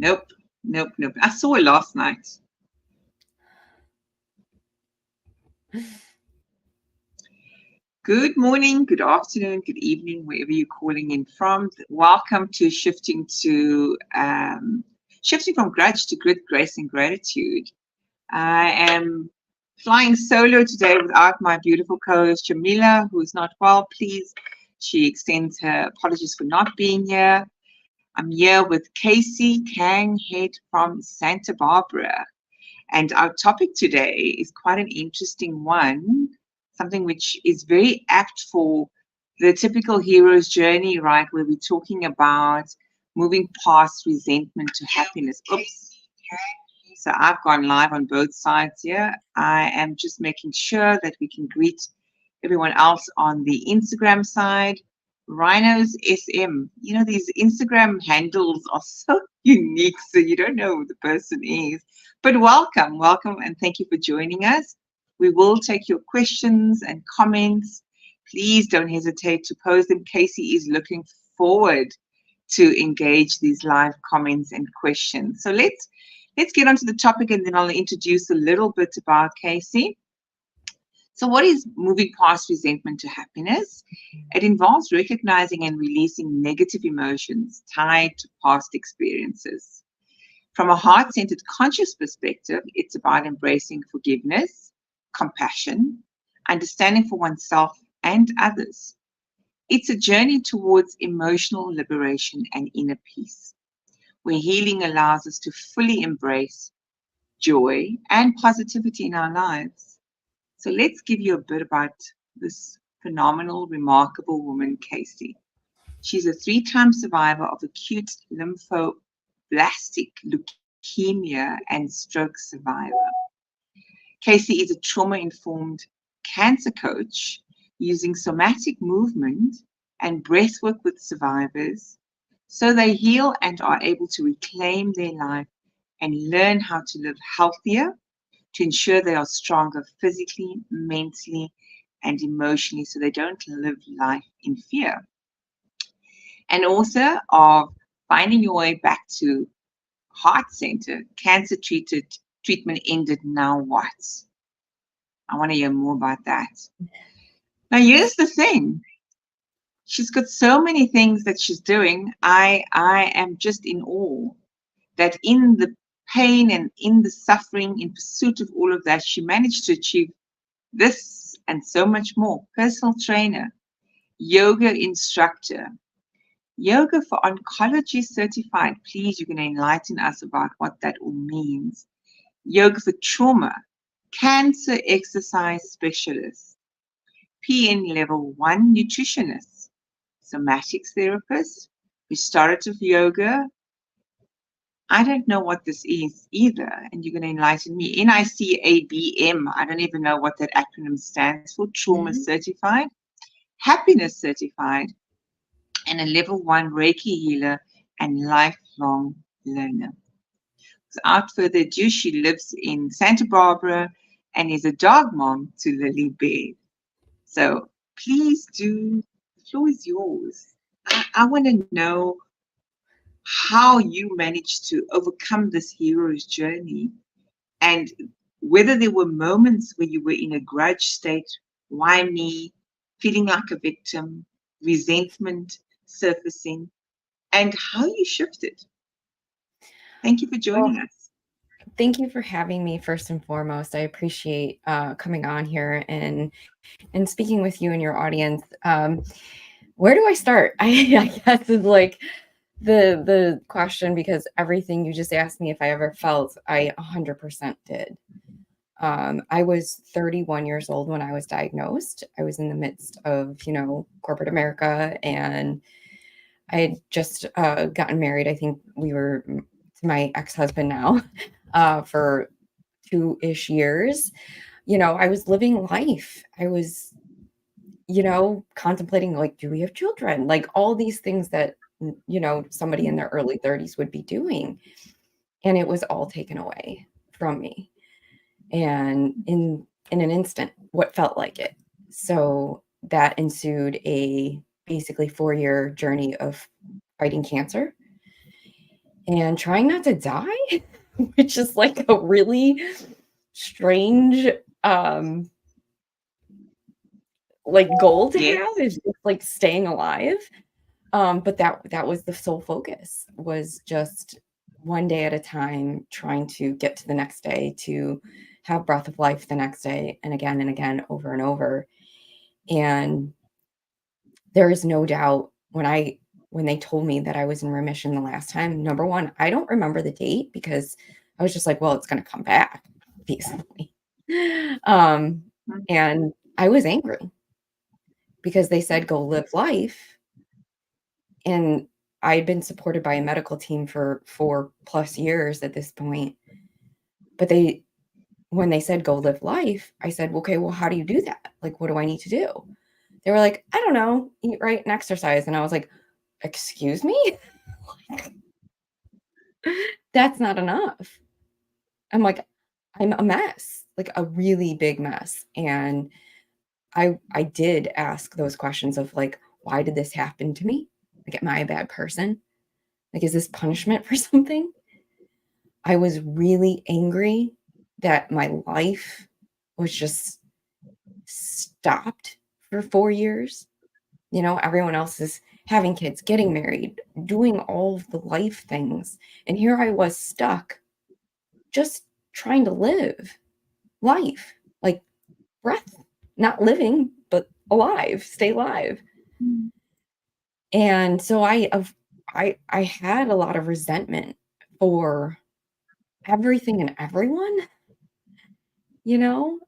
Nope, nope, nope. I saw her last night. Good morning, good afternoon, good evening, wherever you're calling in from. Welcome to shifting from grudge to grit, grace, and gratitude. I am flying solo today without my beautiful co-host Jamila, who is not well. Please, she extends her apologies for not being here. I'm here with Casey Kang Head from Santa Barbara. And our topic today is quite an interesting one, something which is very apt for the typical hero's journey, right? Where we're talking about moving past resentment to happiness. Oops. So I've gone live on both sides here. I am just making sure that we can greet everyone else on the Instagram side. Rhinos SM. You know, these Instagram handles are so unique, so you don't know who the person is. But welcome, and thank you for joining us. We will take your questions and comments. Please don't hesitate to post them. Casey is looking forward to engage these live comments and questions. So let's get onto the topic, and then I'll introduce a little bit about Casey. So, what is moving past resentment to happiness? It involves recognizing and releasing negative emotions tied to past experiences. From a heart centered, conscious perspective, it's about embracing forgiveness, compassion, understanding for oneself and others. It's a journey towards emotional liberation and inner peace, where healing allows us to fully embrace joy and positivity in our lives. So let's give you a bit about this phenomenal, remarkable woman, Casey. She's a three-time survivor of acute lymphoblastic leukemia and stroke survivor. Casey is a trauma-informed cancer coach using somatic movement and breathwork with survivors so they heal and are able to reclaim their life and learn how to live healthier to ensure they are stronger physically, mentally, and emotionally so they don't live life in fear. And author of Finding Your Way Back to Heart Center, Cancer Treatment Ended, Now What? I want to hear more about that. Now, here's the thing. She's got so many things that she's doing. I am just in awe that in the pain and in the suffering, in pursuit of all of that, she managed to achieve this and so much more. Personal trainer, yoga instructor, yoga for oncology certified. Please, you can enlighten us about what that all means. Yoga for trauma, cancer exercise specialist, PN level 1 nutritionist, somatics therapist, restorative yoga. I don't know what this is either, and you're going to enlighten me. NICABM, I don't even know what that acronym stands for. Trauma certified, happiness certified, and a level 1 Reiki healer and lifelong learner. Without further ado, she lives in Santa Barbara and is a dog mom to Lily Bear. So please do, the floor is yours. I want to know how you managed to overcome this hero's journey and whether there were moments where you were in a grudge state, why me, feeling like a victim, resentment surfacing, and how you shifted. Thank you for joining us. Thank you for having me first and foremost. I appreciate coming on here and speaking with you and your audience. Where do I start? I guess is like the question, because everything you just asked me if I ever felt, I 100% did. I was 31 years old when I was diagnosed. I was in the midst of, corporate America, and I had just gotten married. I think we were to my ex-husband now for 2-ish years. I was living life. I was, contemplating, like, do we have children? Like all these things that, somebody in their early 30s would be doing. And it was all taken away from me. And in an instant, what felt like it. So that ensued a basically 4-year journey of fighting cancer. and trying not to die, which is like a really strange like goal to Yes. have, is just like staying alive. But that was the sole focus, was just one day at a time, trying to get to the next day, to have breath of life the next day, and again, over and over. And there is no doubt, when they told me that I was in remission the last time, number one, I don't remember the date, because I was just like, well, it's going to come back, obviously. And I was angry because they said, go live life. And I'd been supported by a medical team for 4+ years at this point. But when they said, go live life, I said, okay, well, how do you do that? Like, what do I need to do? They were like, I don't know, eat right and exercise. And I was like, excuse me? That's not enough. I'm like, I'm a mess, like a really big mess. And I did ask those questions of like, why did this happen to me? Like, am I a bad person? Like, is this punishment for something? I was really angry that my life was just stopped for 4 years. You know, everyone else is having kids, getting married, doing all of the life things. And here I was stuck, just trying to live life, like breath, not living, but alive, stay alive. And so I had a lot of resentment for everything and everyone. You know,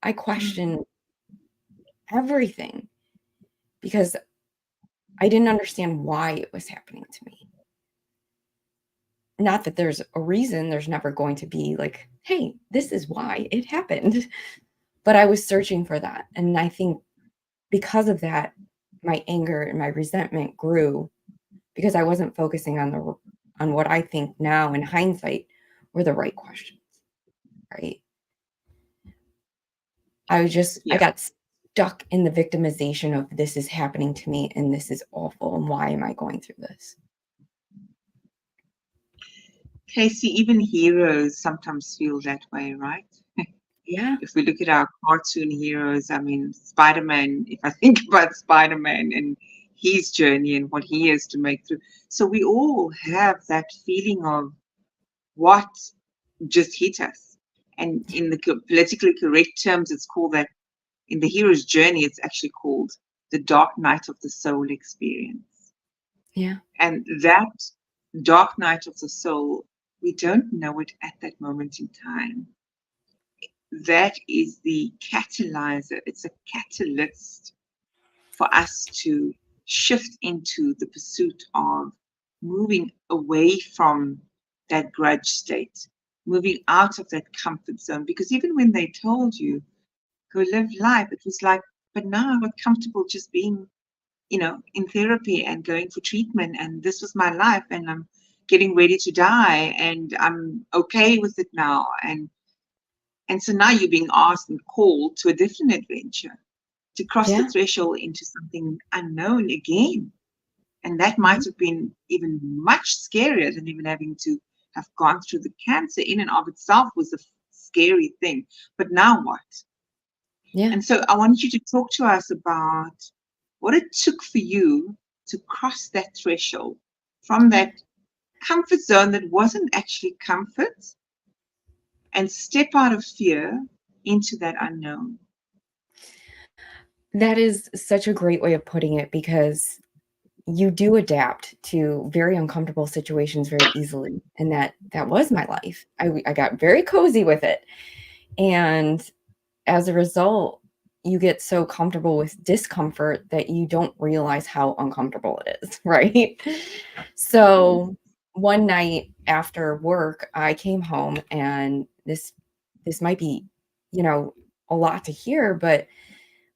I questioned everything because I didn't understand why it was happening to me. Not that there's a reason, there's never going to be like, hey, this is why it happened. But I was searching for that. And I think because of that, my anger and my resentment grew, because I wasn't focusing on what I think now in hindsight were the right questions, right? I got stuck in the victimization of, this is happening to me and this is awful, and why am I going through this? Casey, even heroes sometimes feel that way, right? Yeah. If we look at our cartoon heroes, I mean, Spider-Man, if I think about Spider-Man and his journey and what he has to make through. So we all have that feeling of what just hit us. And in the politically correct terms, it's called that, in the hero's journey, it's actually called the dark night of the soul experience. Yeah. And that dark night of the soul, we don't know it at that moment in time. That is the catalyzer, it's a catalyst for us to shift into the pursuit of moving away from that grudge state, moving out of that comfort zone. Because even when they told you, go live life, it was like, but now I got comfortable just being, in therapy and going for treatment, and this was my life, and I'm getting ready to die, and I'm okay with it now. And so now you're being asked and called to a different adventure, to cross the threshold into something unknown again. And that might have been even much scarier than even having to have gone through the cancer. In and of itself was a scary thing. But now what? Yeah. And so I want you to talk to us about what it took for you to cross that threshold from that comfort zone that wasn't actually comfort, and step out of fear into that unknown. That is such a great way of putting it, because you do adapt to very uncomfortable situations very easily. And that was my life. I got very cozy with it. And as a result, you get so comfortable with discomfort that you don't realize how uncomfortable it is, right? So one night after work, I came home, and this might be, a lot to hear, but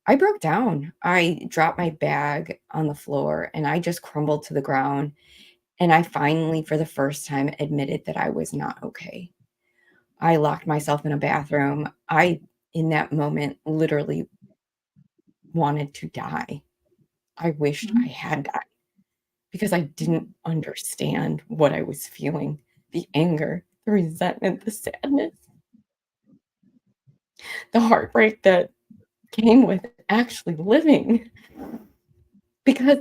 I broke down. I dropped my bag on the floor and I just crumbled to the ground. And I finally, for the first time, admitted that I was not okay. I locked myself in a bathroom. In that moment, literally wanted to die. I wished I had died, because I didn't understand what I was feeling, the anger, the resentment, the sadness, the heartbreak that came with actually living, because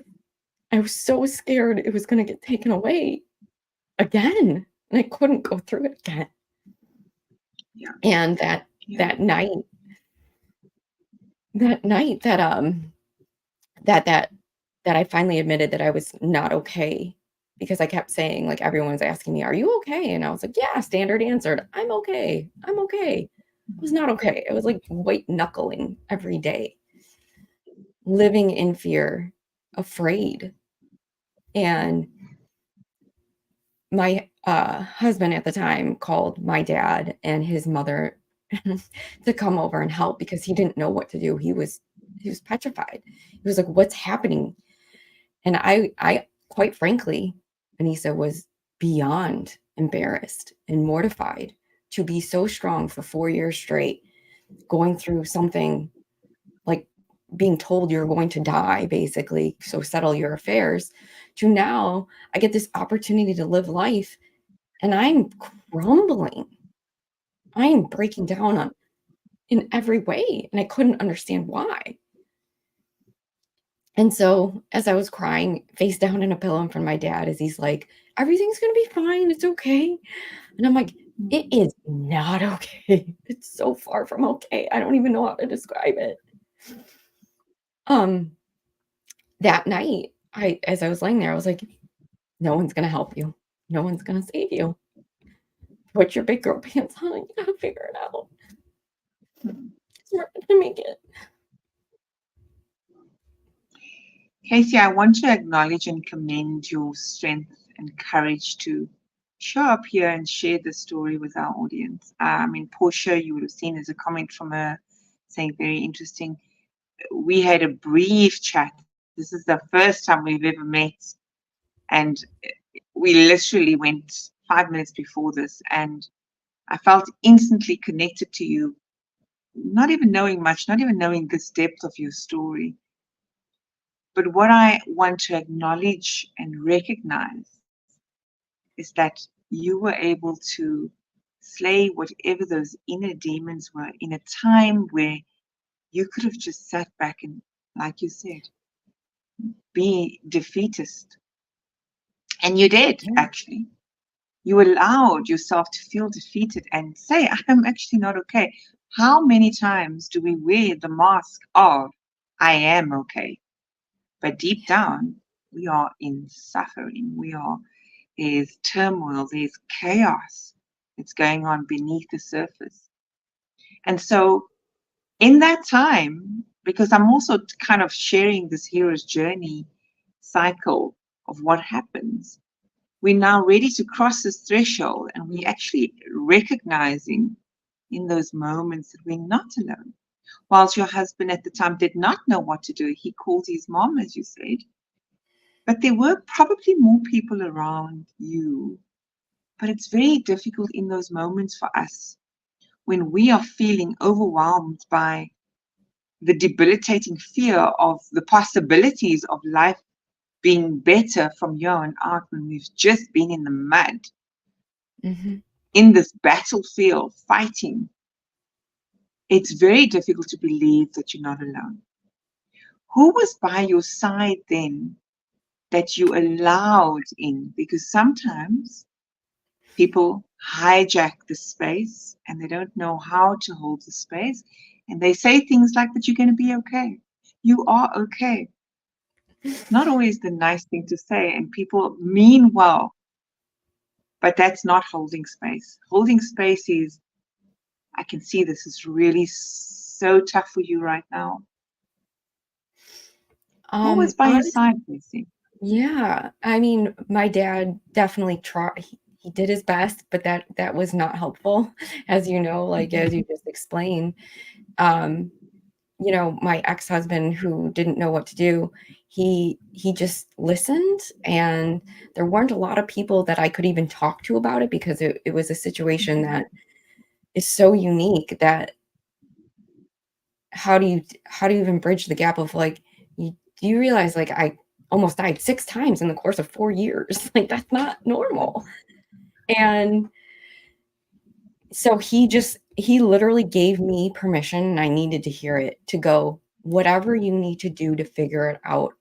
I was so scared it was going to get taken away again, and I couldn't go through it again. Yeah. And that night that I finally admitted that I was not okay, because I kept saying, like, everyone's asking me, "Are you okay?" And I was like, "Yeah," standard answered, "I'm okay. I'm okay." I was not okay. I was like white knuckling every day, living in fear, afraid. And my husband at the time called my dad and his mother to come over and help, because he didn't know what to do. He was petrified. He was like, "What's happening?" And I quite frankly, Anissa, was beyond embarrassed and mortified to be so strong for 4 years straight, going through something like being told you're going to die, basically, so settle your affairs, to now I get this opportunity to live life and I'm crumbling. I am breaking down in every way, and I couldn't understand why. And so, as I was crying, face down in a pillow in front of my dad, as he's like, "Everything's gonna be fine. It's okay." And I'm like, "It is not okay. It's so far from okay. I don't even know how to describe it." Um, that night, as I was laying there, I was like, "No one's gonna help you. No one's gonna save you. Put your big girl pants on. You gotta figure it out. You're not gonna make it." Casey, I want to acknowledge and commend your strength and courage to show up here and share the story with our audience. I mean, Portia, you would have seen as a comment from her saying very interesting. We had a brief chat. This is the first time we've ever met, and we literally went 5 minutes before this, and I felt instantly connected to you, not even knowing much, not even knowing this depth of your story. But what I want to acknowledge and recognize is that you were able to slay whatever those inner demons were in a time where you could have just sat back and, like you said, be defeatist. And you did, Yeah. actually. You allowed yourself to feel defeated and say, "I'm actually not okay." How many times do we wear the mask of, "I am okay"? But deep down, we are in suffering. There's turmoil, there's chaos that's going on beneath the surface. And so, in that time, because I'm also kind of sharing this hero's journey cycle of what happens, we're now ready to cross this threshold, and we're actually recognizing in those moments that we're not alone. Whilst your husband at the time did not know what to do, he called his mom, as you said, but there were probably more people around you. But it's very difficult in those moments for us when we are feeling overwhelmed by the debilitating fear of the possibilities of life being better from here on out, when we've just been in the mud, Mhm. in this battlefield fighting. It's very difficult to believe that you're not alone. Who was by your side then that you allowed in? Because sometimes people hijack the space and they don't know how to hold the space. And they say things like, "But you're going to be okay. You are okay." Not always the nice thing to say, and people mean well, but that's not holding space. Holding space is, "I can see this is really so tough for you right now." Who was by your Honest side, Lucy? Yeah, I mean, my dad definitely tried. He did his best, but that was not helpful, as you know, like, as you just explained. Um, my ex-husband, who didn't know what to do, he just listened, and there weren't a lot of people that I could even talk to about it, because it was a situation that is so unique that how do you even bridge the gap of, like, do you realize, like, I almost died 6 times in the course of 4 years. Like, that's not normal. And so he literally gave me permission, and I needed to hear it, to go, "Whatever you need to do to figure it out,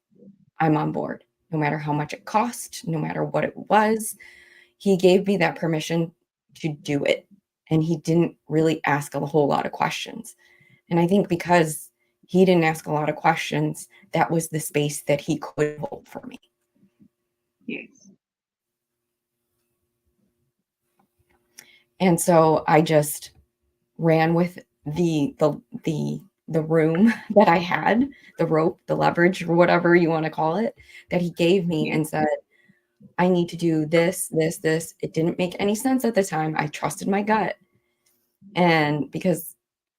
I'm on board, no matter how much it cost, no matter what it was." He gave me that permission to do it, and he didn't really ask a whole lot of questions. And I think because he didn't ask a lot of questions, that was the space that he could hold for me. Yes. And so I just ran with the room that I had, the rope, the leverage, or whatever you want to call it, that he gave me, Yes. and said, I need to do this, this, this. It didn't make any sense at the time. I trusted my gut. And because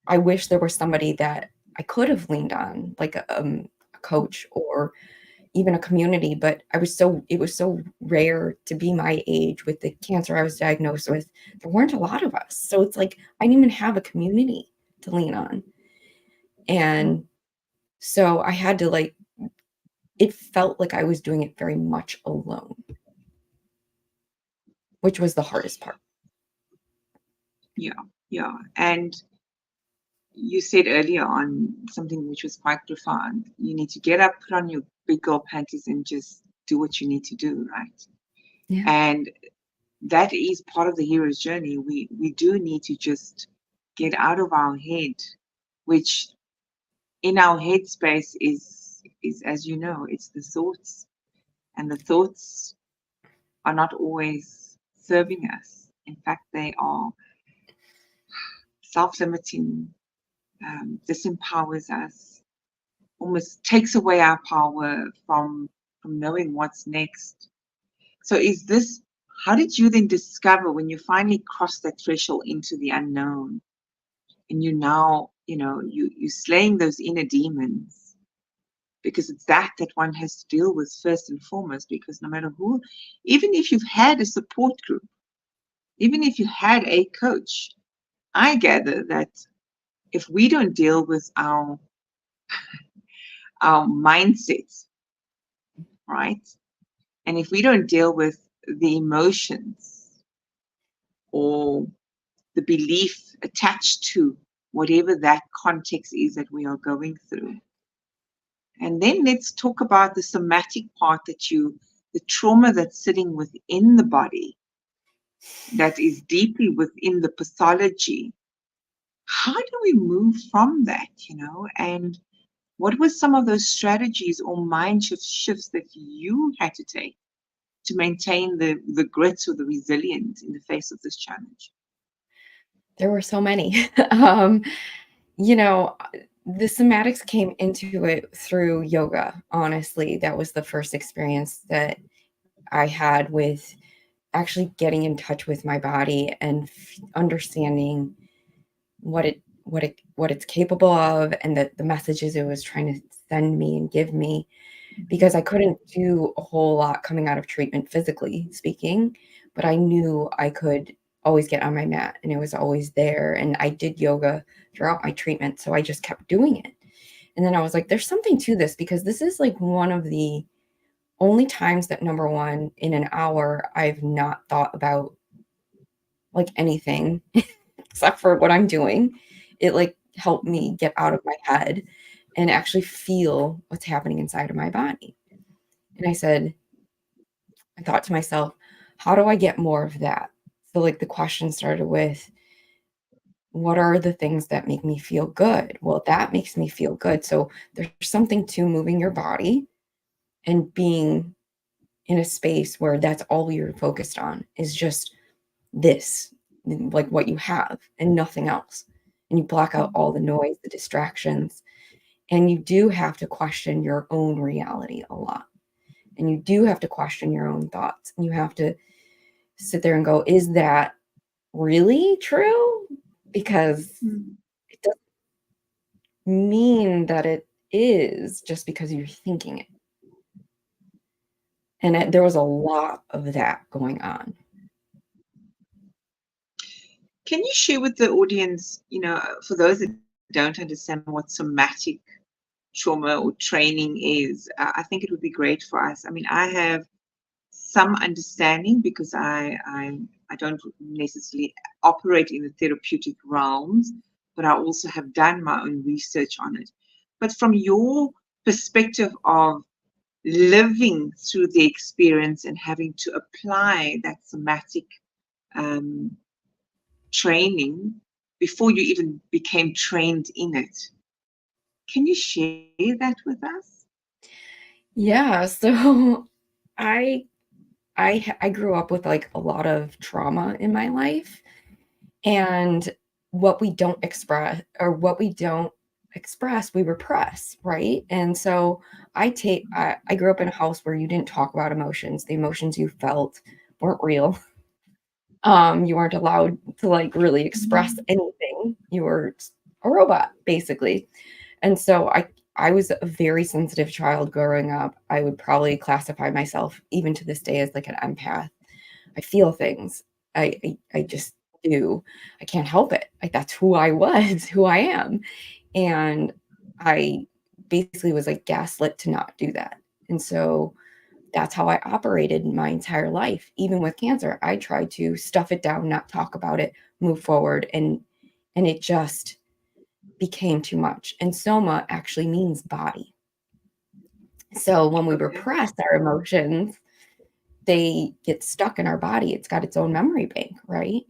I wish there was somebody that I could have leaned on, like a coach or even a community, but it was so rare to be my age with the cancer I was diagnosed with. There weren't a lot of us. So it's like, I didn't even have a community to lean on. And so I had to it felt like I was doing it very much alone, which was the hardest part. Yeah. Yeah. And you said earlier on something which was quite profound. You need to get up, put on your big girl panties, and just do what you need to do, right? Yeah. And that is part of the hero's journey. We do need to just get out of our head, which in our headspace is, as you know, it's the thoughts, and the thoughts are not always serving us. In fact, they are self-limiting, disempowers us, almost takes away our power from knowing what's next. So is this, how did you then discover when you finally crossed that threshold into the unknown, and you now, you're slaying those inner demons, because it's that one has to deal with first and foremost, because no matter who, even if you've had a support group, even if you had a coach, I gather that if we don't deal with our mindset, right? And if we don't deal with the emotions or the belief attached to whatever that context is that we are going through. And then let's talk about the somatic part, the trauma that's sitting within the body, that is deeply within the pathology. How do we move from that, And what were some of those strategies or mind shifts that you had to take to maintain the grit or the resilience in the face of this challenge? There were so many. um, you know, the somatics came into it through yoga. Honestly, that was the first experience that I had with actually getting in touch with my body and understanding what it's capable of, and the messages it was trying to send me and give me, because I couldn't do a whole lot coming out of treatment physically speaking, but I knew I could always get on my mat, and it was always there. And I did yoga throughout my treatment, so I just kept doing it. And then I was like, there's something to this, because this is like one of the only times that, number one, in an hour, I've not thought about like anything except for what I'm doing. It helped me get out of my head and actually feel what's happening inside of my body. And I thought to myself, how do I get more of that? So the question started with, what are the things that make me feel good? Well, that makes me feel good. So there's something to moving your body and being in a space where that's all you're focused on is just this, like what you have and nothing else. And you block out all the noise, the distractions. And you do have to question your own reality a lot. And you do have to question your own thoughts. And you have to sit there and go, is that really true? Because it doesn't mean that it is just because you're thinking it. And there was a lot of that going on. Can you share with the audience, for those that don't understand what somatic trauma or training is, I think it would be great for us. I mean, I have some understanding because I don't necessarily operate in the therapeutic realms, but I also have done my own research on it. But from your perspective of living through the experience and having to apply that somatic training before you even became trained in it, can you share that with us? Yeah, so I I grew up with like a lot of trauma in my life, and what we don't express or what we don't express, we repress, right? And so I grew up in a house where you didn't talk about emotions. The emotions you felt weren't real. You weren't allowed to like really express anything. You were a robot, basically. And so I was a very sensitive child growing up. I would probably classify myself even to this day as like an empath. I feel things. I just do. I can't help it. Like that's who I was, who I am. And I basically was like gaslit to not do that. And so that's how I operated my entire life. Even with cancer, I tried to stuff it down, not talk about it, move forward, and it just became too much. And soma actually means body. So when we Okay. repress our emotions, they get stuck in our body. It's got its own memory bank, right?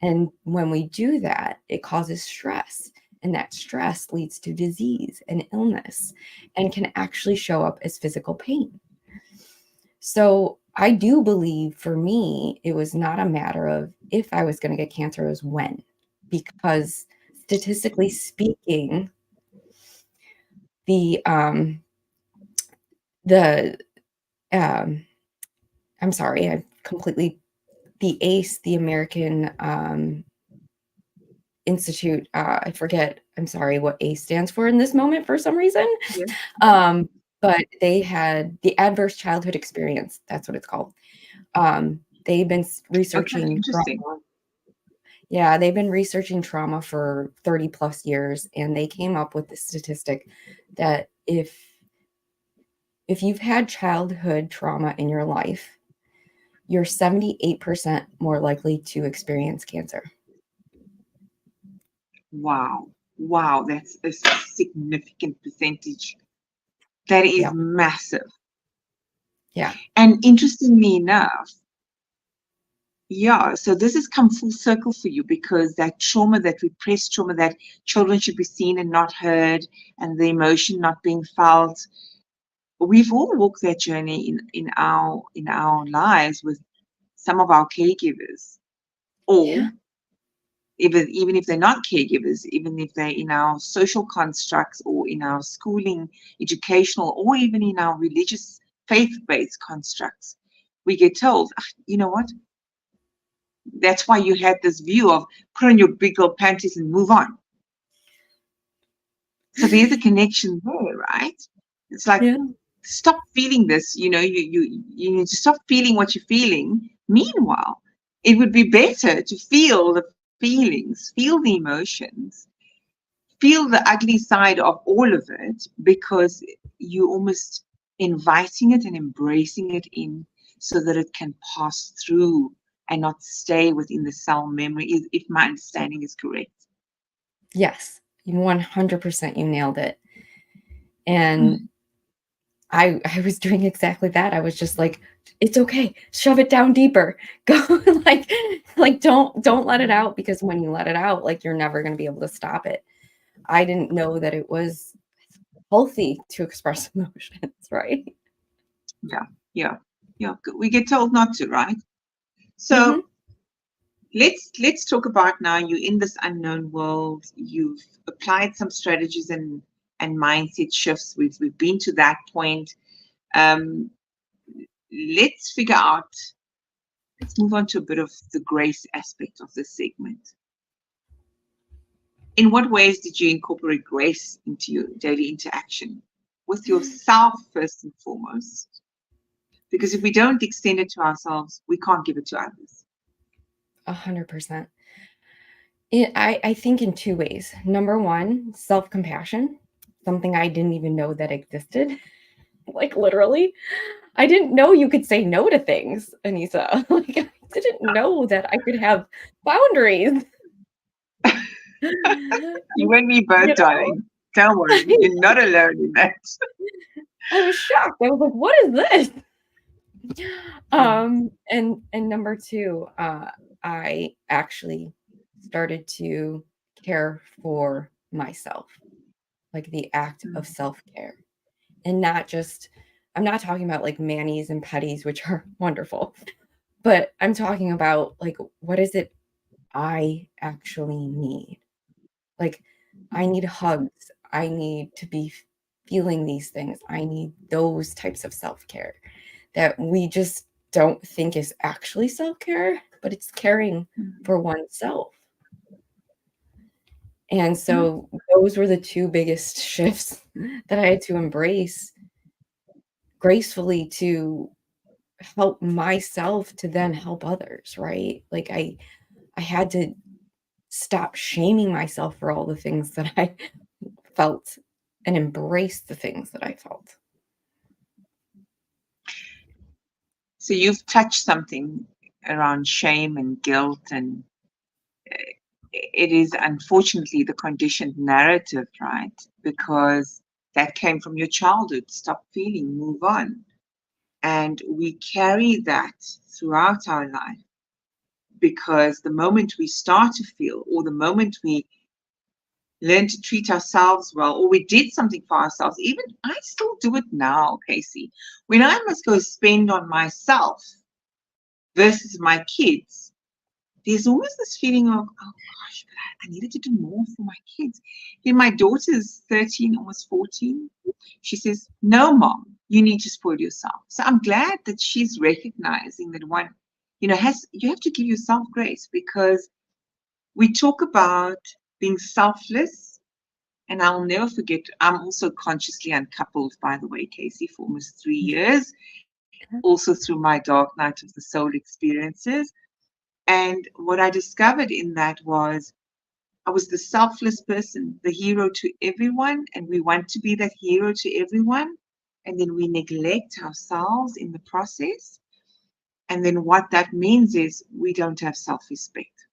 And when we do that, it causes stress. And that stress leads to disease and illness and can actually show up as physical pain. So I do believe for me, it was not a matter of if I was going to get cancer, it was when. Because statistically speaking, the the I'm sorry, I completely the ACE, the American Institute. I forget. I'm sorry what ACE stands for in this moment for some reason. Yeah. But they had the adverse childhood experience. That's what it's called. They've been Okay. researching Interesting. trauma. Yeah, they've been researching trauma for 30 plus years, and they came up with the statistic that if you've had childhood trauma in your life, you're 78% more likely to experience cancer. Wow. Wow. That's a significant percentage. That is Yeah. massive. Yeah. And interestingly enough, yeah, so this has come full circle for you because that trauma, that repressed trauma, that children should be seen and not heard, and the emotion not being felt. We've all walked that journey in our lives with some of our caregivers, or Yeah. even if they're not caregivers, even if they're in our social constructs or in our schooling, educational, or even in our religious faith-based constructs, we get told, "Ah, you know what? That's why you had this view of put on your big old panties and move on." So there's a connection there, right? It's like Yeah. stop feeling this. You need to stop feeling what you're feeling. Meanwhile, it would be better to feel the feelings, feel the emotions, feel the ugly side of all of it, because you're almost inviting it and embracing it in so that it can pass through and not stay within the cell memory, if my understanding is correct. Yes. 100% you nailed it. And Mm. I was doing exactly that. I was just like, it's okay. Shove it down deeper. Go like don't let it out, because when you let it out, like you're never going to be able to stop it. I didn't know that it was healthy to express emotions, right? Yeah, yeah, yeah. We get told not to, right? Mhm. So let's talk about now. You're in this unknown world. You've applied some strategies and mindset shifts. We've been to that point. Um, let's figure out. Let's move on to a bit of the grace aspect of this segment. In what ways did you incorporate grace into your daily interaction with yourself first and foremost? Because if we don't extend it to ourselves, we can't give it to others. 100%. I think in two ways. Number one, self-compassion. something I didn't even know that existed. Like literally, I didn't know you could say no to things, Anissa. Like I didn't know that I could have boundaries. You and me both, You know, darling. Don't worry, you're not alone in that. I was shocked. I was like, what is this? And number two, I actually started to care for myself, like the act of self-care. And not just, I'm not talking about like manis and petties, which are wonderful, but I'm talking about like, what is it I actually need? Like, I need hugs. I need to be feeling these things. I need those types of self-care that we just don't think is actually self-care, but it's caring for oneself. And so those were the two biggest shifts that I had to embrace gracefully to help myself to then help others, right? Like I had to stop shaming myself for all the things that I felt and embrace the things that I felt. So you've touched something around shame and guilt, and it is unfortunately the conditioned narrative, right? Because that came from your childhood. Stop feeling, move on. And we carry that throughout our life, because the moment we start to feel, or the moment we learn to treat ourselves well, or we did something for ourselves, even I still do it now, Casey, when I must go spend on myself versus my kids, there's almost this feeling of, oh gosh, but I needed to do more for my kids. Then my daughter's 13, almost 14. She says, no, mom, you need to spoil yourself. So I'm glad that she's recognizing that one, you have to give yourself grace, because we talk about being selfless. And I'll never forget, I'm also consciously uncoupled, by the way, Casey, for almost 3 years, also through my dark night of the soul experiences. And what I discovered in that was I was the selfless person, the hero to everyone, and we want to be that hero to everyone. And then we neglect ourselves in the process. And then what that means is we don't have self-respect.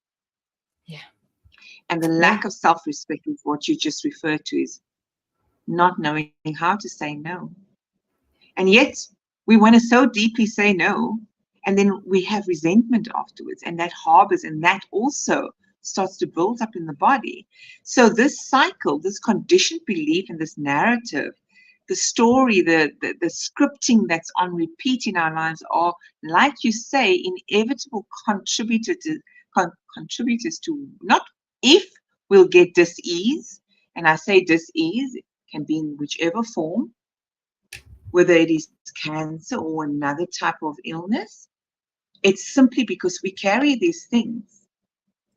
Yeah. And the lack of self-respect is what you just referred to, is not knowing how to say no. And yet we want to so deeply say no, and then we have resentment afterwards, and that harbors, and that also starts to build up in the body. So this cycle, this conditioned belief and this narrative, the story, the scripting that's on repeat in our lives are, like you say, inevitable contributors to not if we'll get dis-ease, and I say dis-ease can be in whichever form, whether it is cancer or another type of illness. It's simply because we carry these things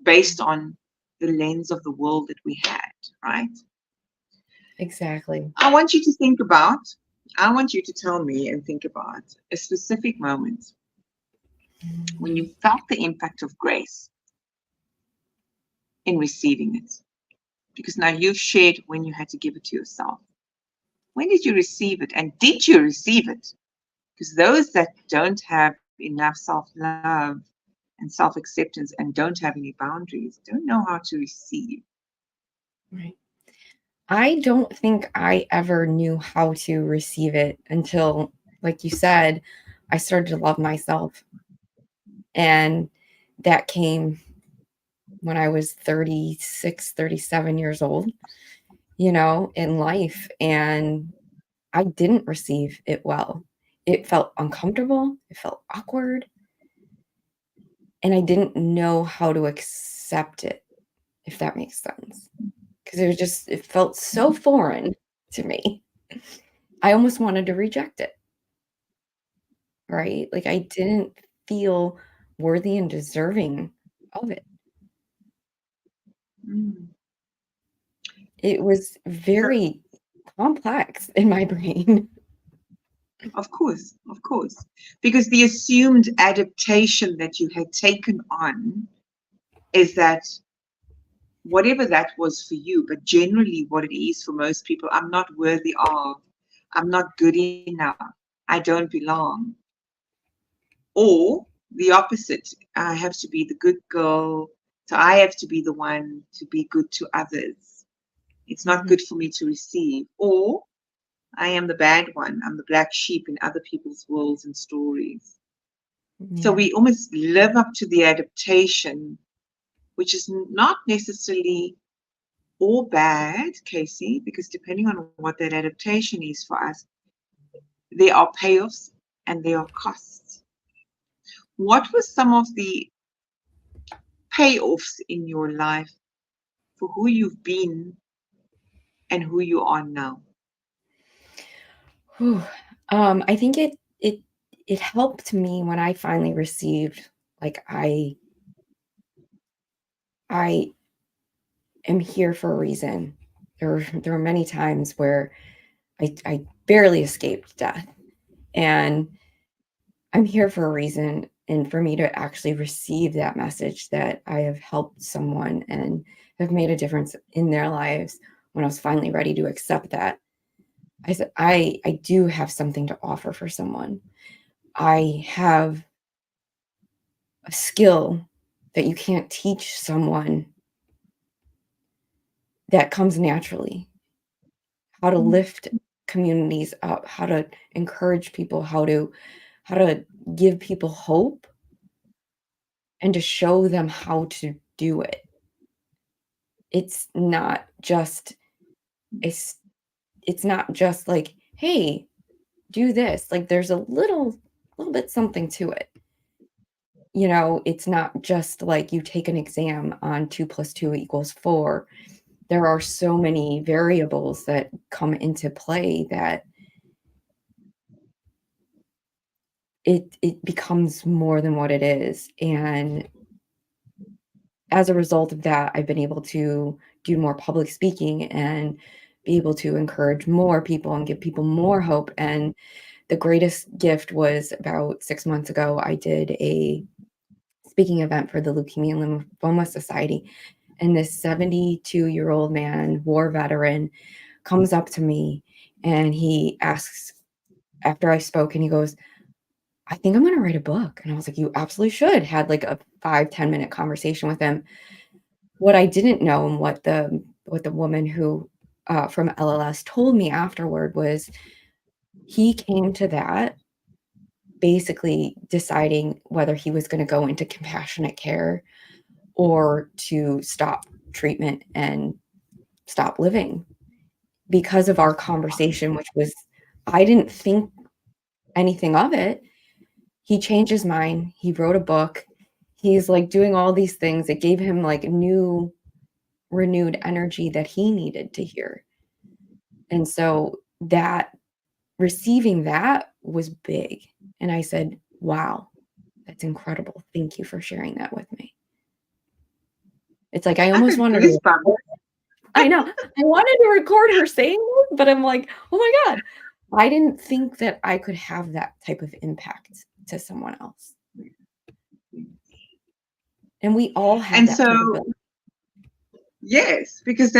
based on the lens of the world that we had, right? Exactly. I want you to tell me and think about a specific moment when you felt the impact of grace in receiving it. Because now you've shared when you had to give it to yourself. When did you receive it? And did you receive it? Because those that don't have enough self-love and self-acceptance and don't have any boundaries don't know how to receive. Right. I don't think I ever knew how to receive it until, like you said, I started to love myself. And that came when I was 36, 37 years old, in life. And I didn't receive it well. It felt uncomfortable. It felt awkward. And I didn't know how to accept it, if that makes sense. Because it felt so foreign to me. I almost wanted to reject it, right? Like I didn't feel worthy and deserving of it. Mm. It was very complex in my brain. Of course, because the assumed adaptation that you had taken on is that whatever that was for you, but generally what it is for most people, I'm not worthy of, I'm not good enough, I don't belong. Or the opposite, I have to be the good girl, so I have to be the one to be good to others. It's not Mhm. good for me to receive. Or I am the bad one, I'm the black sheep in other people's worlds and stories. So Yeah. we almost live up to the adaptation, which is not necessarily all bad, Casey, because depending on what that adaptation is for us, there are payoffs and there are costs. What were some of the payoffs in your life for who you've been and who you are now? Whew. I think it helped me when I finally received, like, I am here for a reason. There were many times where I barely escaped death, and I'm here for a reason. And for me to actually receive that message that I have helped someone and have made a difference in their lives, when I was finally ready to accept that, I said, I do have something to offer for someone. I have a skill that you can't teach someone, that comes naturally. How to lift communities up, how to encourage people, how to give people hope, and to show them how to do it. It's not just it's it's not just like, "Hey, do this." Like, there's a little bit something to it. It's not just like you take an exam on 2 plus 2 equals 4. There are so many variables that come into play that it becomes more than what it is, and as a result of that, I've been able to do more public speaking and be able to encourage more people and give people more hope. And the greatest gift was about 6 months ago, I did a speaking event for the Leukemia and Lymphoma Society, and this 72-year-old man, war veteran, comes up to me and he asks, after I spoke, and he goes, "I think I'm gonna write a book." And I was like, "You absolutely should." Had like a 5-10 minute conversation with him. What I didn't know, and what the woman who, from LLS told me afterward, was he came to that basically deciding whether he was gonna go into compassionate care or to stop treatment and stop living, because of our conversation, which was, I didn't think anything of it. He changed his mind, he wrote a book, he's, like, doing all these things that gave him, like, new, renewed energy that he needed to hear, and so that receiving that was big, and I said, "Wow, that's incredible. Thank you for sharing that with me." It's like I I almost got wanted to goosebumps. record. I know. I wanted to record her saying this, but I'm like, "Oh my god." I didn't think that I could have that type of impact to someone else, and we all have And that so, capability. yes, because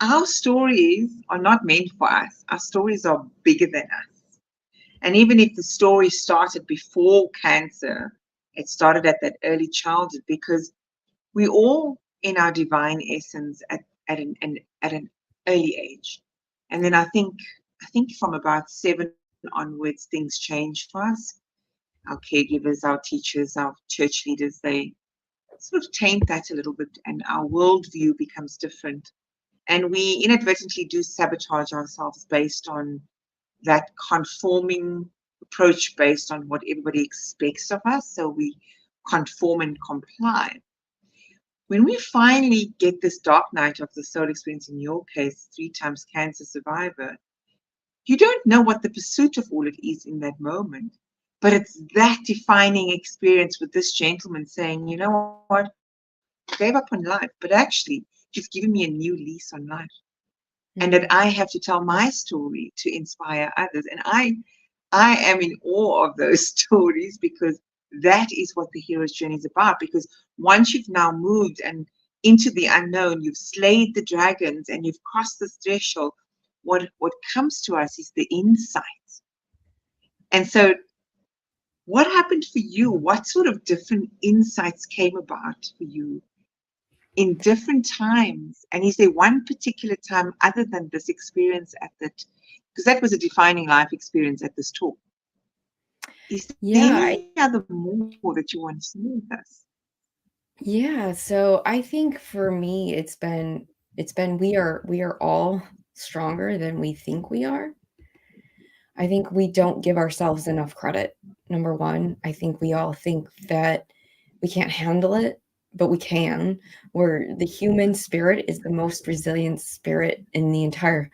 our stories are not meant for us. Our stories are bigger than us. And even if the story started before cancer, it started at that early childhood, because we all in our divine essence at an early age. And then I think from about 7 onwards, things change for us. Our caregivers, our teachers, our church leaders, they sort of taint that a little bit, and our worldview becomes different. And we inadvertently do sabotage ourselves based on that conforming approach, based on what everybody expects of us. So we conform and comply. When we finally get this dark night of the soul experience, in your case, 3 times cancer survivor, you don't know what the pursuit of all it is in that moment. But it's that defining experience with this gentleman saying, you know what, I gave up on life, but actually, he's given me a new lease on life. And that Mhm. I have to tell my story to inspire others. And I am in awe of those stories, because that is what the hero's journey is about. Because once you've now moved and into the unknown, you've slayed the dragons and you've crossed this threshold, what comes to us is the insight. And so what happened for you? What sort of different insights came about for you in different times? And is there one particular time other than this experience at that, because that was a defining life experience at this talk. Is there Yeah, any other more that you want to share with us? yeah. So I think for me, it's been we are all stronger than we think we are. I think we don't give ourselves enough credit. Number one, I think we all think that we can't handle it, but we can. Where the human spirit is the most resilient spirit in the entire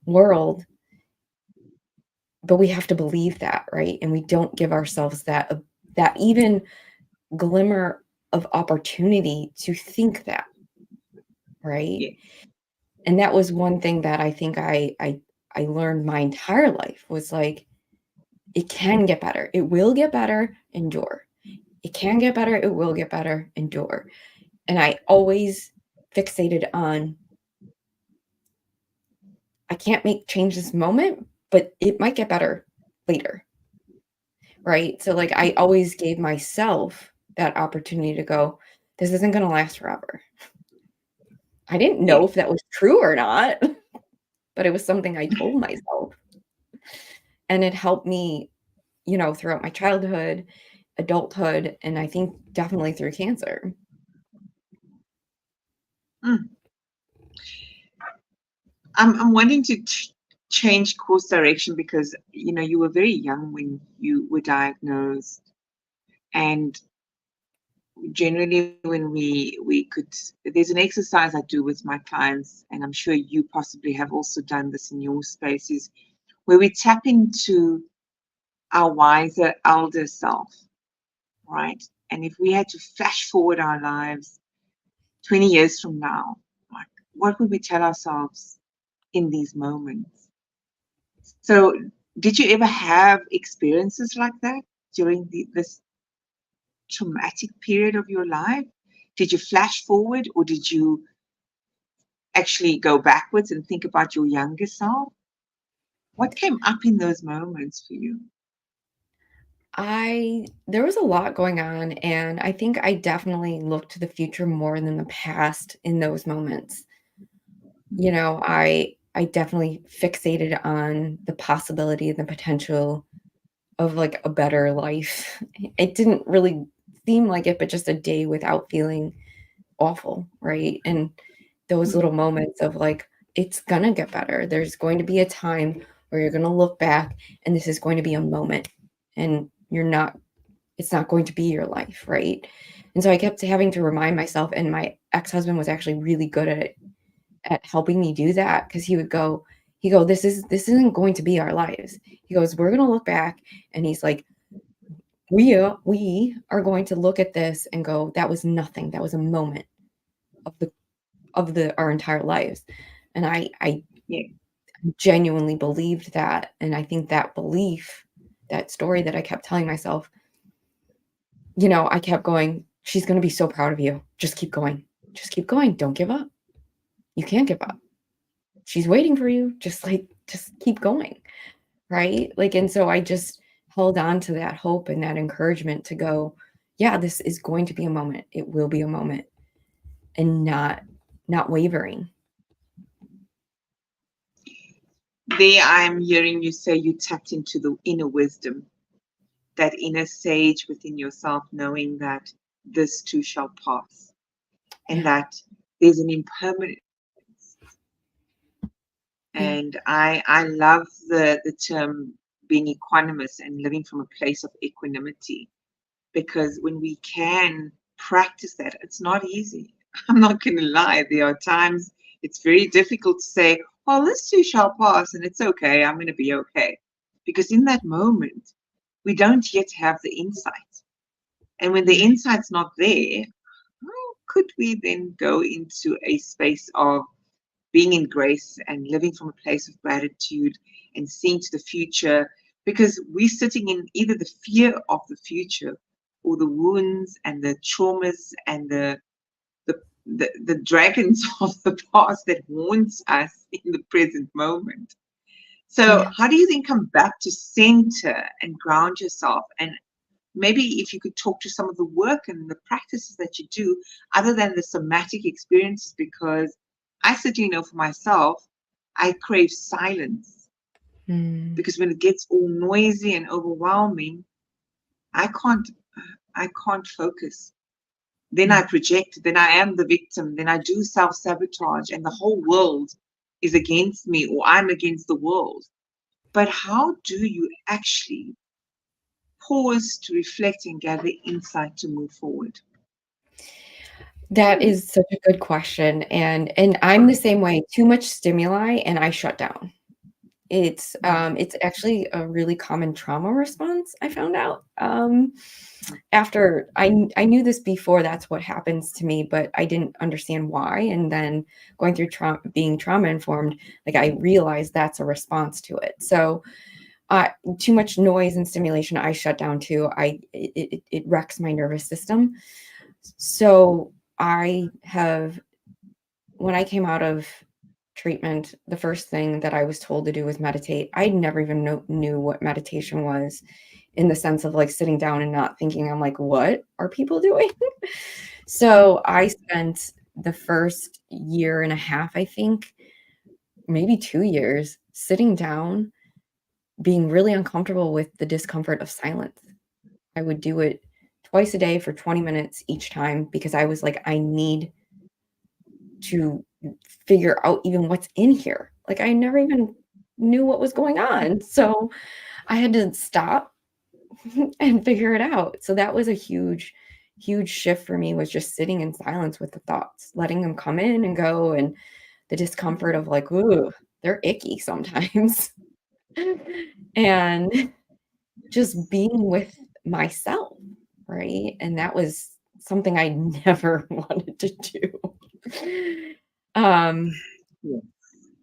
world, but we have to believe that, right? And we don't give ourselves that even glimmer of opportunity to think that, right? Yeah. And that was one thing that I think I learned my entire life was like, it can get better. It will get better, endure. It can get better, it will get better, endure. And I always fixated on, I can't make change this moment, but it might get better later. Right? So like I always gave myself that opportunity to go, this isn't going to last forever. I didn't Yeah. know if that was true or not, but it was something I told myself. And it helped me, throughout my childhood, adulthood, and I think definitely through cancer. Mm. I'm wanting to change course direction because you were very young when you were diagnosed, and generally when we could, there's an exercise I do with my clients, and I'm sure you possibly have also done this in your spaces, where we tap into our wiser elder self, right? And if we had to flash forward our lives 20 years from now, like, what would we tell ourselves in these moments? So did you ever have experiences like that during this traumatic period of your life? Did you flash forward, or did you actually go backwards and think about your younger self? What came up in those moments for you? There was a lot going on, and I think I definitely looked to the future more than the past in those moments. I definitely fixated on the possibility and the potential of like a better life. It didn't really seem like it, but just a day without feeling awful, right? And those little moments of like, it's gonna get better. There's going to be a time where you're gonna look back and this is going to be a moment and it's not going to be your life, right? And so I kept having to remind myself, and my ex-husband was actually really good at helping me do that because he go, this isn't going to be our lives. He goes, we're gonna look back, and he's like, we are going to look at this and go, that was nothing. That was a moment of our entire lives. And I Yeah. genuinely believed that. And I think that belief, that story that I kept telling myself, I kept going, she's going to be so proud of you. Just keep going. Just keep going. Don't give up. You can't give up. She's waiting for you. Just keep going. Right. Like, and so I just held on to that hope and that encouragement to go, yeah, this is going to be a moment. It will be a moment, and not wavering. There I'm hearing you say you tapped into the inner wisdom, that inner sage within yourself, knowing that this too shall pass, and Yeah. that there's an impermanence. Yeah. And I love the term being equanimous and living from a place of equanimity, because when we can practice that, it's not easy. I'm not going to lie. There are times it's very difficult to say, "Oh, this too shall pass, and it's okay. I'm going to be okay," because in that moment, we don't yet have the insight. And when the Right. insight's not there, how could we then go into a space of being in grace and living from a place of gratitude and seeing to the future? Because we're sitting in either the fear of the future or the wounds and the traumas and the the dragons of the past that haunts us in the present moment. So Yeah. how do you then come back to center and ground yourself? And maybe if you could talk to some of the work and the practices that you do, other than the somatic experiences, because I certainly know for myself, I crave silence, Mm, because when it gets all noisy and overwhelming, I can't I can't focus. Then I yeah. project, then I am the victim, then I do self-sabotage, and the whole world is against me, or I'm against the world. But how do you actually pause to reflect and gather insight to move forward? That is such a good question, and I'm the same way. Too much stimuli and I shut down. It's actually a really common trauma response, I found out, after I knew this before that's what happens to me, but I didn't understand why, and then going through being trauma informed, like, I realized that's a response to it. So, too much noise and stimulation, I shut down too. It wrecks my nervous system. So, I have when I came out of treatment, the first thing that I was told to do was meditate. I never even knew what meditation was, in the sense of like sitting down and not thinking. I'm like, what are people doing? So I spent the first year and a half, I think, maybe 2 years, sitting down, being really uncomfortable with the discomfort of silence. I would do it twice a day for 20 minutes each time, because I was like, I need to figure out even what's in here. Like, I never even knew what was going on. So I had to stop and figure it out. So that was a huge, huge shift for me, was just sitting in silence with the thoughts, letting them come in and go, and the discomfort of like, ooh, they're icky sometimes. And just being with myself, right? And that was something I never wanted to do. Um, Yeah.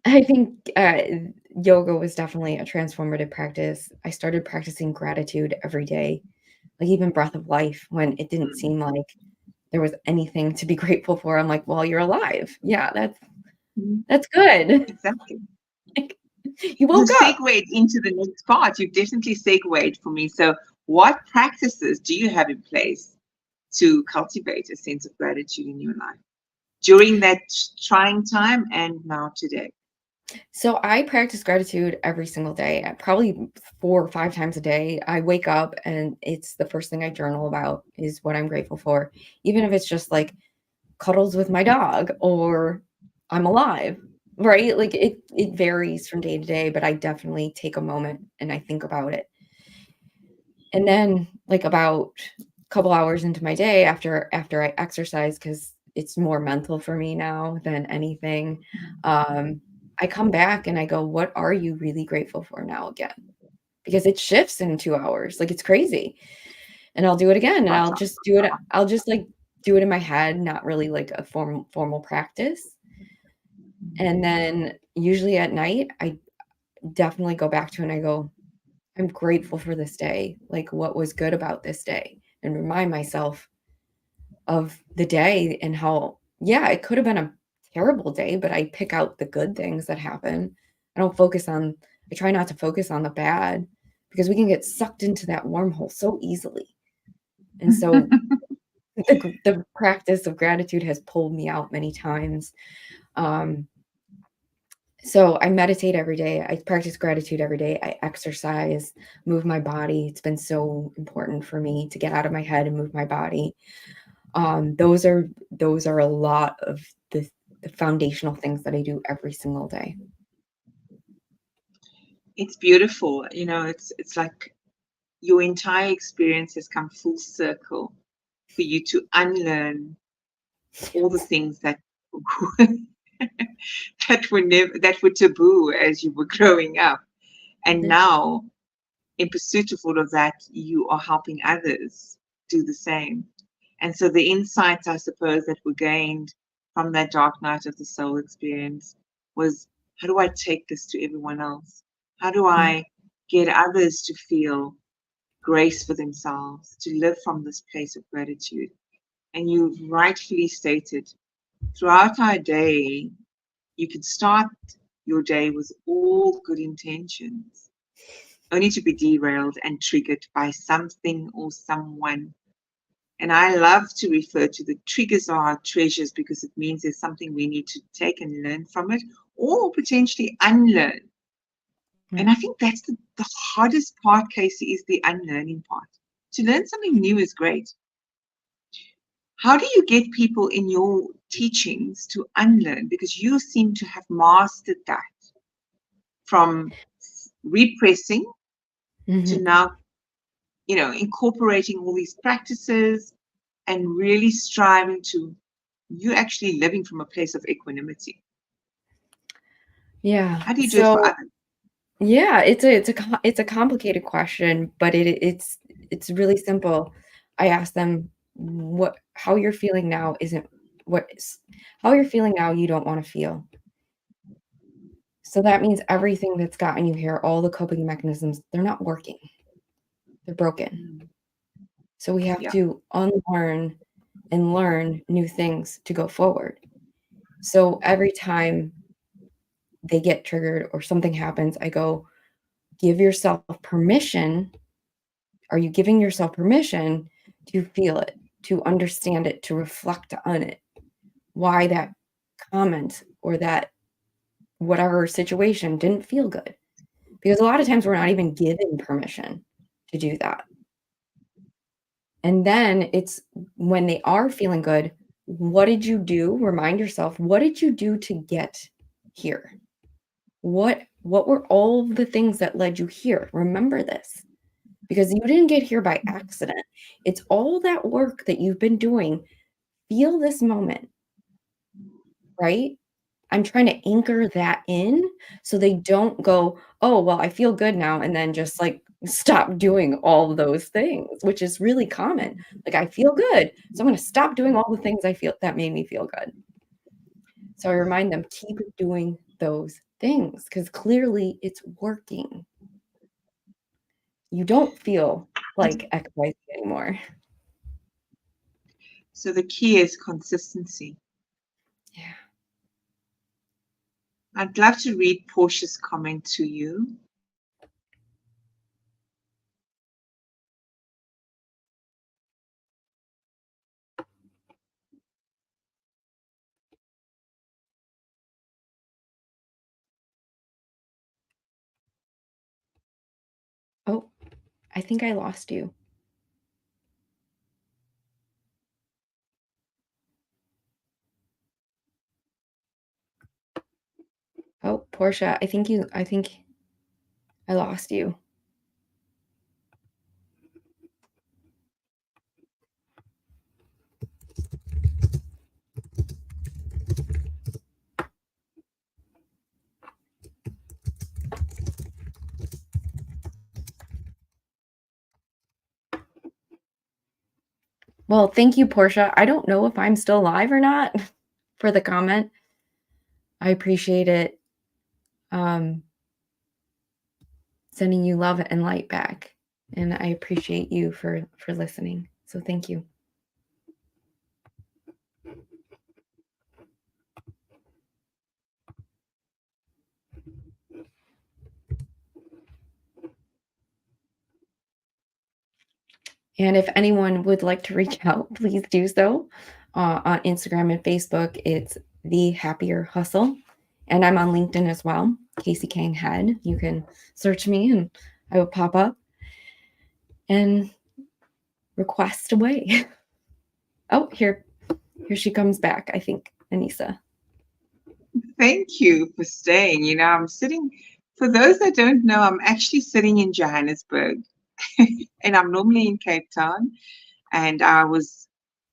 I think, yoga was definitely a transformative practice. I started practicing gratitude every day, like even breath of life, when it didn't Mm. seem like there was anything to be grateful for. I'm like, "Well, you're alive. Yeah, Mhm. that's good." Exactly. Like, you You've woke up. segued into the next part. You've definitely segued for me. So, what practices do you have in place to cultivate a sense of gratitude in your life during that trying time and now today? So I practice gratitude every single day, probably 4 or 5 times a day. I wake up and it's the first thing I journal about is what I'm grateful for, even if it's just like cuddles with my dog or I'm alive, right? Like it varies from day to day, but I definitely take a moment and I think about it. And then like about a couple hours into my day, after I exercise, because it's more mental for me now than anything, um, I come back and I go, what are you really grateful for now again? Because it shifts in 2 hours. Like, it's crazy. And I'll do it again, and Spot I'll on. just do it. I'll just like do it in my head, not really like a formal practice. And then usually at night, I definitely go back to it and I go, I'm grateful for this day. Like, what was good about this day? And remind myself of the day and how, yeah, it could have been a terrible day, but I pick out the good things that happen. I don't focus on, I try not to focus on the bad, because we can get sucked into that wormhole so easily. And so the practice of gratitude has pulled me out many times. Um, so I meditate every day. I practice gratitude every day. I exercise, move my body. It's been so important for me to get out of my head and move my body. Those are a lot of the foundational things that I do every single day. It's beautiful. It's like your entire experience has come full circle for you to unlearn all the things that that were taboo as you were growing up. And Mhm. now, in pursuit of all of that, you are helping others do the same. And so the insights, I suppose, that were gained from that dark night of the soul experience was, how do I take this to everyone else? How do Yeah. I get others to feel grace for themselves, to live from this place of gratitude? And you've rightfully stated, throughout our day, you can start your day with all good intentions, only to be derailed and triggered by something or someone. And I love to refer to the triggers are our treasures because it means there's something we need to take and learn from it or potentially unlearn. And I think that's the hardest part, Casey, is the unlearning part. To learn something new is great. How do you get people in your teachings to unlearn? Because you seem to have mastered that from repressing to Mhm. now, incorporating all these practices and really striving to you actually living from a place of equanimity. Yeah. How do you do it for So others? yeah, it's a complicated question, but it's really simple. I ask them what how you're feeling now isn't what is how you're feeling now you don't want to feel. So that means everything that's gotten you here, all the coping mechanisms, they're not working. They're broken. Mm, So we have yeah. to unlearn and learn new things to go forward. So every time they get triggered or something happens, I go, give yourself permission. Are you giving yourself permission to feel it, to understand it, to reflect on it? Why that comment or that whatever situation didn't feel good? Because a lot of times we're not even given permission to do that. And then it's when they are feeling good, what did you do? Remind yourself, what did you do to get here? What were all the things that led you here? Remember this because you didn't get here by accident. It's all that work that you've been doing. Feel this moment, right? I'm trying to anchor that in so they don't go, "Oh, well, I feel good now," and then just, like, stop doing all those things, which is really common. Like, "I feel good, so I'm gonna stop doing all the things I feel that made me feel good." So I remind them, "Keep doing those things because clearly it's working. You don't feel like XYZ anymore." So the key is consistency. Yeah. I'd love to read Portia's comment to you. Oh, I think I lost you. Oh, Portia, I think I lost you. Well, thank you, Portia. I don't know if I'm still live or not for the comment. I appreciate it. Um, Sending you love and light back, and I appreciate you for listening. So thank you. And if anyone would like to reach out, please do so on Instagram and Facebook. It's The Happier Hustle, and I'm on LinkedIn as well. Casey Kang Head. You can search me, and I will pop up and request away. Oh, here she comes back, I think, Anissa. Thank you for staying. I'm sitting, for those that don't know, I'm actually sitting in Johannesburg and I'm normally in Cape Town. And I was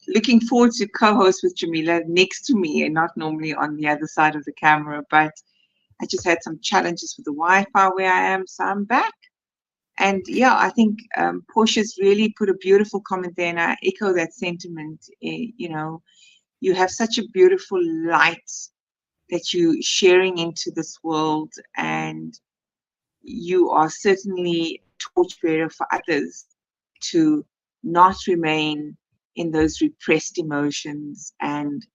looking forward to co-host with Jamila next to me and not normally on the other side of the camera. But I just had some challenges with the Wi-Fi where I am, so I'm back. And yeah, I think Portia's really put a beautiful comment there, and I echo that sentiment. You have such a beautiful light that you sharing into this world, and you are certainly a torchbearer for others to not remain in those repressed emotions and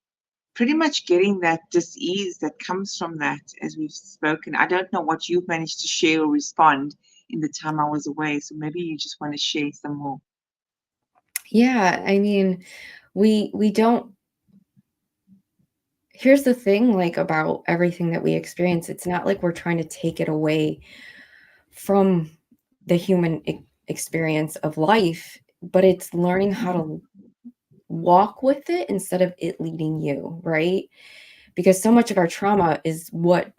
pretty much getting that dis-ease that comes from that, as we've spoken. I don't know what you've managed to share or respond in the time I was away, so maybe you just want to share some more. Yeah, I mean, we don't here's the thing, like, about everything that we experience, it's not like we're trying to take it away from the human experience of life, but it's learning how to walk with it instead of it leading you, right? Because so much of our trauma is what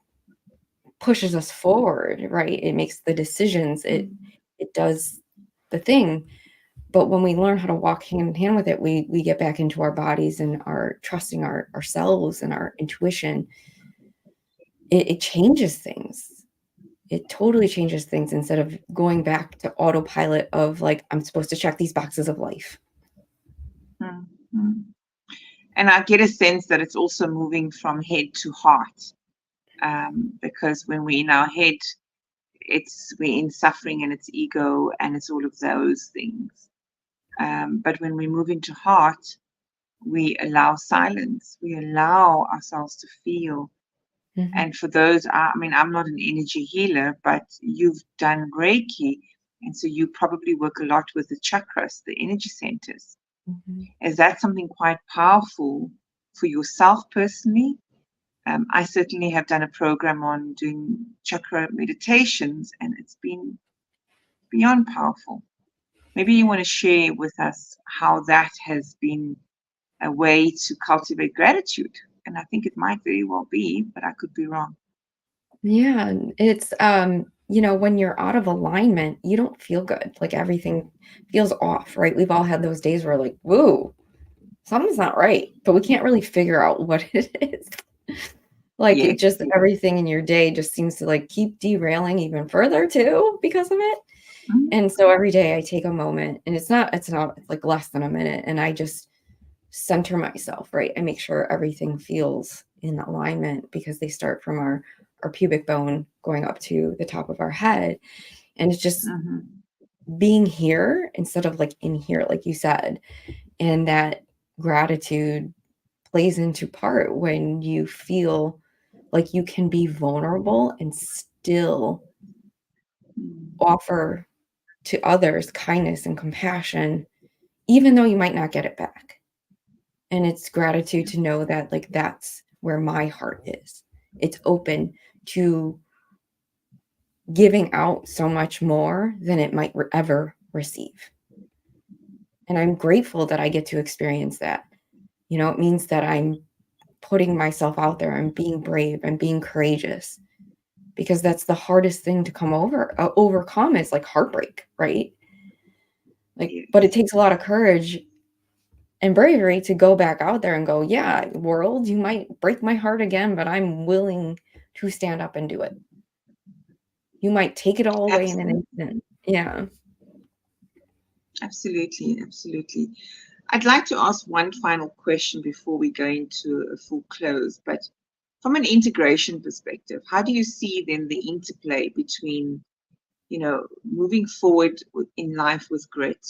pushes us forward, right? It makes the decisions, it does the thing. But when we learn how to walk hand in hand with it, we get back into our bodies and our trusting ourselves and our intuition. It changes things. It totally changes things instead of going back to autopilot of like, I'm supposed to check these boxes of life. Mm-hmm. And I get a sense that it's also moving from head to heart, because when we're in our head, we're in suffering and it's ego and it's all of those things. But when we move into heart, we allow silence. We allow ourselves to feel. Mhm, And for those, I mean, I'm not an energy healer, but you've done Reiki. And so you probably work a lot with the chakras, the energy centers. mhm. Is that something quite powerful for yourself personally? I certainly have done a program on doing chakra meditations, and it's been beyond powerful. Maybe you want to share with us how that has been a way to cultivate gratitude. And I think it might very well be, but I could be wrong. Yeah, it's, when you're out of alignment, you don't feel good, like, everything feels off, right? We've all had those days where, like, "Whoa, something's not right," but we can't really figure out what it is. Like, it Yes. just everything in your day just seems to, like, keep derailing even further too because of it, Mhm. and so every day I take a moment, and it's like, less than a minute, and I just center myself, right? I make sure everything feels in alignment because they start from our pubic bone going up to the top of our head, and it's just Mhm. being here instead of, like, in here, like you said, and that gratitude plays into part when you feel like you can be vulnerable and still Mm. offer to others kindness and compassion, even though you might not get it back. And it's gratitude to know that, like, that's where my heart is. It's open to giving out so much more than it might ever receive. And I'm grateful that I get to experience that. It means that I'm putting myself out there. I'm being brave. I'm being courageous because that's the hardest thing to overcome is like heartbreak, right? Like, but it Yes. takes a lot of courage and bravery to go back out there and go, yeah, world, you might break my heart again, but I'm willing to stand up and do it. You might take it all away in an Absolutely. instant. Yeah. Absolutely. Absolutely. I'd like to ask one final question before we go into a full close. But from an integration perspective, how do you see then the interplay between, moving forward in life with grit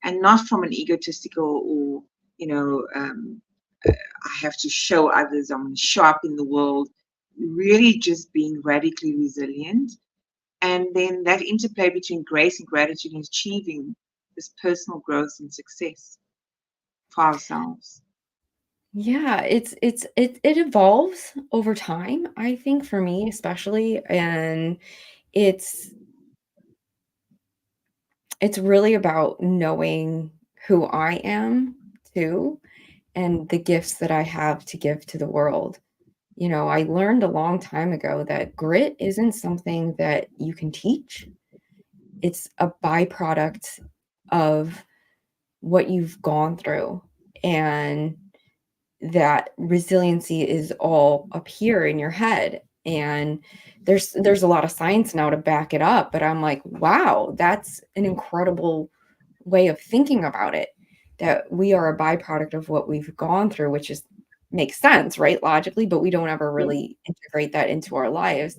and not from an egotistical or, you know, um, I have to show others, I'm going to show up in the world, really just being radically resilient. And then that interplay between grace and gratitude and achieving this personal growth and success for ourselves. Yeah, it evolves over time, I think for me especially, and it's it's really about knowing who I am too and the gifts that I have to give to the world. I learned a long time ago that grit isn't something that you can teach. It's a byproduct of what you've gone through, and that resiliency is all up here in your head. And there's a lot of science now to back it up, but I'm like, wow, that's an incredible way of thinking about it, that we are a byproduct of what we've gone through, which is makes sense, right, logically, but we don't ever Yeah. really integrate that into our lives.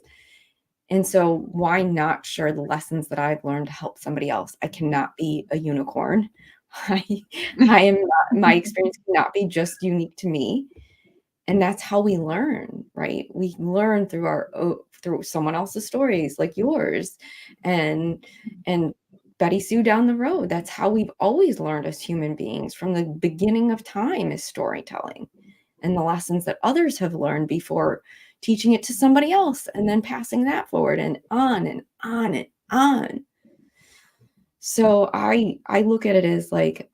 And so why not share the lessons that I've learned to help somebody else? I cannot be a unicorn. I I am not, my experience cannot be just unique to me. And that's how we learn, right? We learn through someone else's stories like yours and Betty Sue down the road. That's how we've always learned as human beings from the beginning of time, is storytelling and the lessons that others have learned before teaching it to somebody else and then passing that forward and on and on and on. So I look at it as like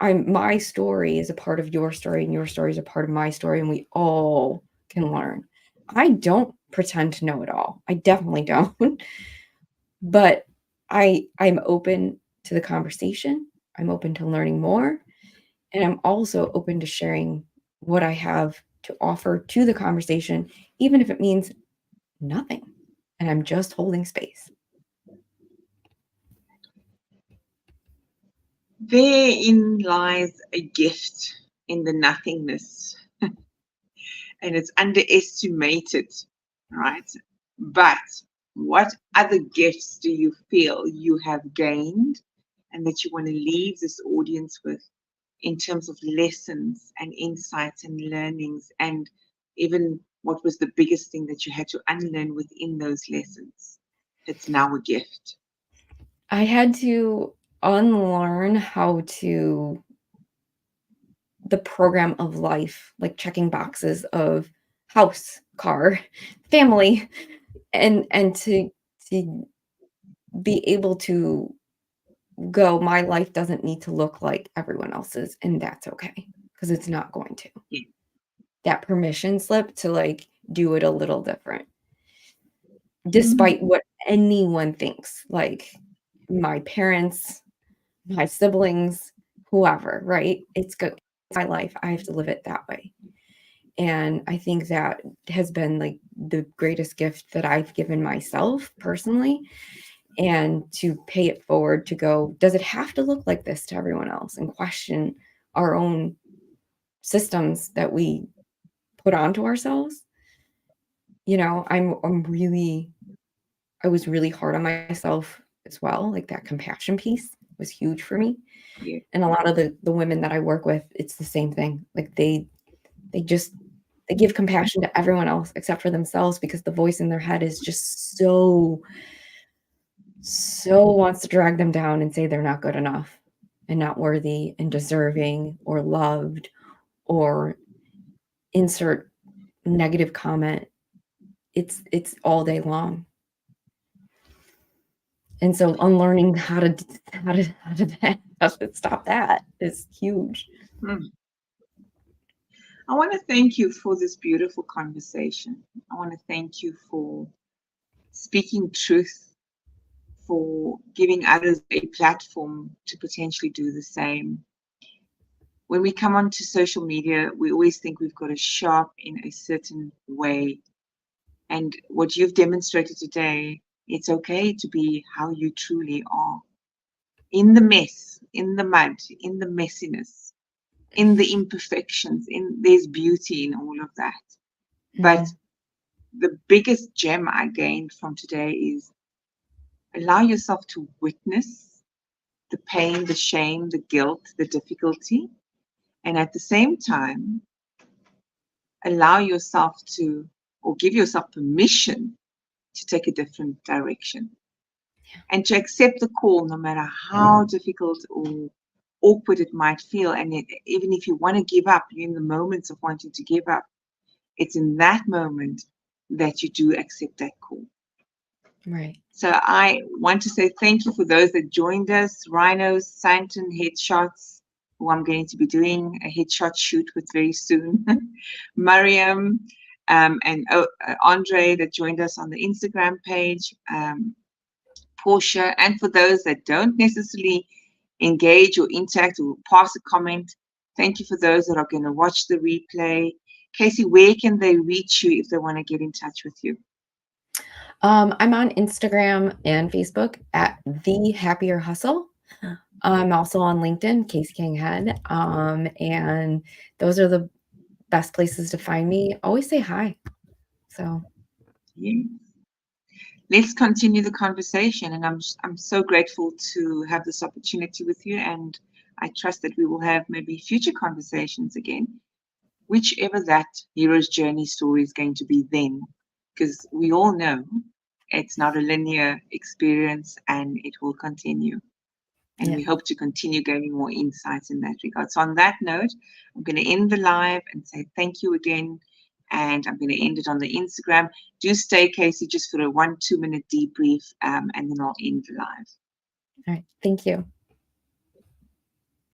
my story is a part of your story and your story is a part of my story, and we all can learn. I don't pretend to know it all. I definitely don't. But I'm open to the conversation. I'm open to learning more, and I'm also open to sharing what I have to offer to the conversation, even if it means nothing. And I'm just holding space. Therein lies a gift in the nothingness, and it's underestimated, right? But what other gifts do you feel you have gained and that you want to leave this audience with in terms of lessons and insights and learnings, and even what was the biggest thing that you had to unlearn within those lessons? It's now a gift. I had to unlearn how to the program of life, like checking boxes of house, car, family, and to be able to go, my life doesn't need to look like everyone else's, and that's okay, because it's not going to. Yeah. That permission slip to like do it a little different, despite what anyone thinks, like my parents, my siblings, whoever, right? It's good. It's my life. I have to live it that way. And I think that has been like the greatest gift that I've given myself personally, and to pay it forward to go, does it have to look like this to everyone else, and question our own systems that we put onto ourselves. You know, I was really hard on myself as well. Like that compassion piece was huge for me. Yeah. And a lot of the women that I work with, it's the same thing. Like they just they give compassion to everyone else except for themselves, because the voice in their head is just so wants to drag them down and say they're not good enough and not worthy and deserving or loved, or insert negative comment. It's all day long. And so unlearning how to stop that is huge. I want to thank you for this beautiful conversation. I want to thank you for speaking truth, for giving others a platform to potentially do the same. When we come onto social media, we always think we've got to show up in a certain way. And what you've demonstrated today, it's okay to be how you truly are. In the mess, in the mud, in the messiness, in the imperfections, there's beauty in all of that. But the biggest gem I gained from today is allow yourself to witness the pain, the shame, the guilt, the difficulty, and at the same time, allow yourself to, or give yourself permission to take a different direction. And to accept the call, no matter how difficult or awkward it might feel. And even if you want to give up, you're in the moments of wanting to give up, it's in that moment that you do accept that call. Right. So I want to say thank you for those that joined us. Rhinos, Santon, Headshots, who I'm going to be doing a headshot shoot with very soon. Mariam, and Andre that joined us on the Instagram page. Portia, and for those that don't necessarily engage or interact or pass a comment, thank you for those that are going to watch the replay. Casey, where can they reach you if they want to get in touch with you? I'm on Instagram and Facebook at The Happier Hustle. I'm also on LinkedIn, Casey Kang Head. And those are the best places to find me. Always say hi. So Yes. Let's continue the conversation, and I'm so grateful to have this opportunity with you, and I trust that we will have maybe future conversations again. whichever that hero's journey story is going to be then, because we all know it's not a linear experience and it will continue. And Yeah. we hope to continue gaining more insights in that regard. So on that note, I'm going to end the live and say thank you again. And I'm going to end it on the Instagram. Do stay, Casey, just for a 1-2 minute debrief, and then I'll end the live. All right. Thank you.